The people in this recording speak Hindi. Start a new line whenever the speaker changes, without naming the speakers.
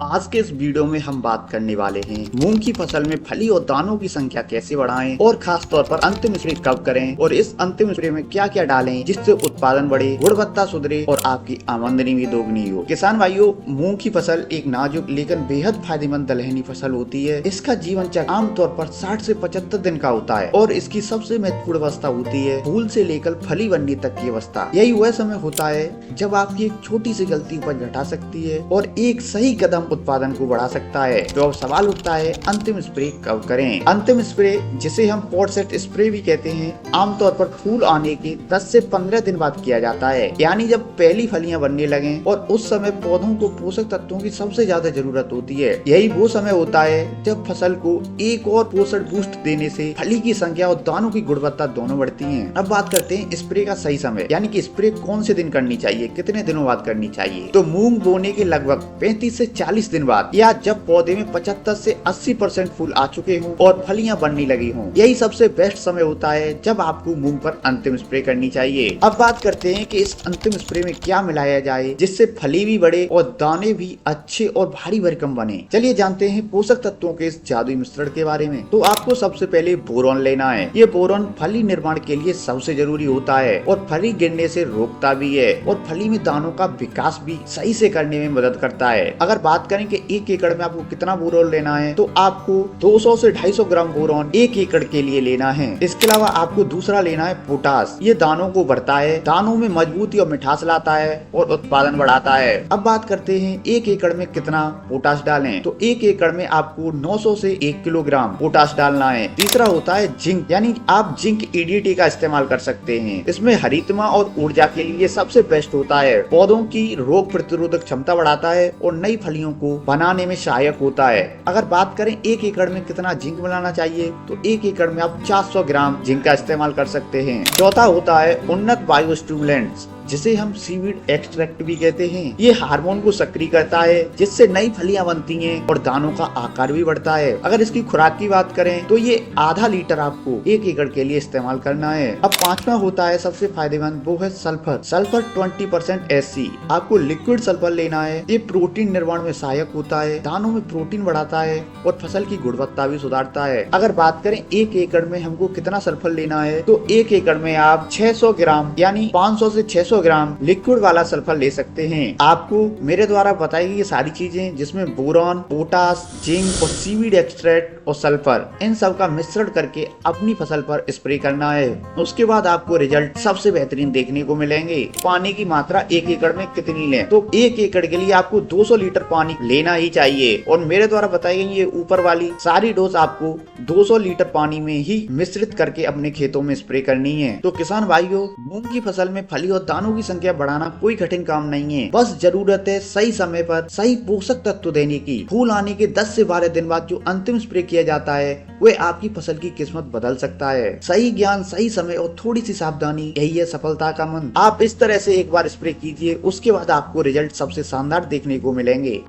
आज के इस वीडियो में हम बात करने वाले हैं मूंग की फसल में फली और दानों की संख्या कैसे बढ़ाएं और खास तौर पर अंतिम स्प्रे कब करें और इस अंतिम स्प्रे में क्या क्या डालें जिससे उत्पादन बढ़े, गुणवत्ता सुधरे और आपकी आमदनी भी दोगुनी हो। किसान भाइयों, मूंग की फसल एक नाजुक लेकिन बेहद फायदेमंद दलहनी फसल होती है। इसका जीवन चक्र आमतौर पर 60 से 75 दिन का होता है और इसकी सबसे महत्वपूर्ण अवस्था होती है फूल से लेकर फली बनने तक की अवस्था। यही वह समय होता है जब आपकी एक छोटी सी गलती उपज घटा सकती है और एक सही कदम उत्पादन को बढ़ा सकता है। तो अब सवाल उठता है, अंतिम स्प्रे कब करें? अंतिम स्प्रे, जिसे हम पॉट सेट स्प्रे भी कहते हैं, आमतौर पर फूल आने के 10 से 15 दिन बाद किया जाता है, यानी जब पहली फलियां बनने लगें और उस समय पौधों को पोषक तत्वों की सबसे ज्यादा जरूरत होती है। यही वो समय होता है जब फसल को एक और पोषण बूस्ट देने से फली की संख्या और दानों की गुणवत्ता दोनों बढ़ती है। अब बात करते हैं स्प्रे का सही समय, यानी कि स्प्रे कौन से दिन करनी चाहिए, कितने दिनों बाद करनी चाहिए। तो मूंग बोने के लगभग 35 से 40 दिन बाद, या जब पौधे में 75 से 80% फूल आ चुके हों और फलियां बनने लगी हों, यही सबसे बेस्ट समय होता है जब आपको मूंग पर अंतिम स्प्रे करनी चाहिए। अब बात करते हैं कि इस अंतिम स्प्रे में क्या मिलाया जाए जिससे फली भी बढ़े और दाने भी अच्छे और भारी भरकम बने। चलिए जानते हैं पोषक तत्वों के इस जादुई मिश्रण के बारे में। तो आपको सबसे पहले बोरॉन लेना है। ये बोरॉन फली निर्माण के लिए सबसे जरूरी होता है और फली गिरने से रोकता भी है और फली में दानों का विकास भी सही से करने में मदद करता है। अगर बात करें कि 1 एकड़ में आपको कितना बोरॉन लेना है, तो आपको 200 से 250 ग्राम बोरॉन 1 एकड़ के लिए लेना है। इसके अलावा आपको दूसरा लेना है पोटास। ये दानों को बढ़ता है, दानों में मजबूती और मिठास लाता है और उत्पादन बढ़ाता है। अब बात करते हैं 1 एकड़ में कितना पोटास डालें। तो 1 एकड़ में आपको 900 से 1 किलोग्राम पोटास डालना है। तीसरा होता है जिंक, यानी आप जिंक EDT का इस्तेमाल कर सकते हैं। इसमें हरितमा और ऊर्जा के लिए सबसे बेस्ट होता है। पौधों की रोग प्रतिरोधक क्षमता बढ़ाता है और नई फलियों को बनाने में सहायक होता है। अगर बात करें 1 एकड़ में कितना जिंक मिलाना चाहिए, तो 1 एकड़ में आप 400 ग्राम जिंक का इस्तेमाल कर सकते हैं। चौथा होता है उन्नत बायोस्टिमुलेंट्स, जिसे हम सीवीड एक्सट्रैक्ट भी कहते हैं। ये हार्मोन को सक्रिय करता है जिससे नई फलियां बनती हैं और दानों का आकार भी बढ़ता है। अगर इसकी खुराक की बात करें तो ये आधा लीटर आपको 1 एकड़ के लिए इस्तेमाल करना है। अब पांचवा होता है सबसे फायदेमंद, वो है सल्फर। Sulphur 20% SC। आपको लिक्विड सल्फर लेना है। ये प्रोटीन निर्माण में सहायक होता है, दानों में प्रोटीन बढ़ाता है और फसल की गुणवत्ता भी सुधारता है। अगर बात करें 1 एकड़ में हमको कितना सल्फर लेना है, तो 1 एकड़ में आप 600 ग्राम यानी 500 से 600 ग्राम लिक्विड वाला सल्फर ले सकते हैं। आपको मेरे द्वारा बताई गई ये सारी चीजें, जिसमें बोरॉन, पोटास, जिंक और सीवीड एक्सट्रैक्ट और सल्फर, इन सब का मिश्रण करके अपनी फसल पर स्प्रे करना है। उसके बाद आपको रिजल्ट सबसे बेहतरीन देखने को मिलेंगे। पानी की मात्रा 1 एकड़ में कितनी लें, तो 1 एकड़ के लिए आपको 200 लीटर पानी लेना ही चाहिए और मेरे द्वारा बताई गई ये ऊपर वाली सारी डोज आपको 200 लीटर पानी में ही मिश्रित करके अपने खेतों में स्प्रे करनी है। तो किसान भाइयों, मूंग की फसल में फली और दानों की संख्या बढ़ाना कोई कठिन काम नहीं है। बस जरूरत है सही समय पर सही पोषक तत्व देने की। फूल आने के 10 से 12 दिन बाद जो अंतिम स्प्रे किया जाता है, वह आपकी फसल की किस्मत बदल सकता है। सही ज्ञान, सही समय और थोड़ी सी सावधानी, यही है सफलता का मंत्र। आप इस तरह से एक बार स्प्रे कीजिए, उसके बाद आपको रिजल्ट सबसे शानदार देखने को मिलेंगे।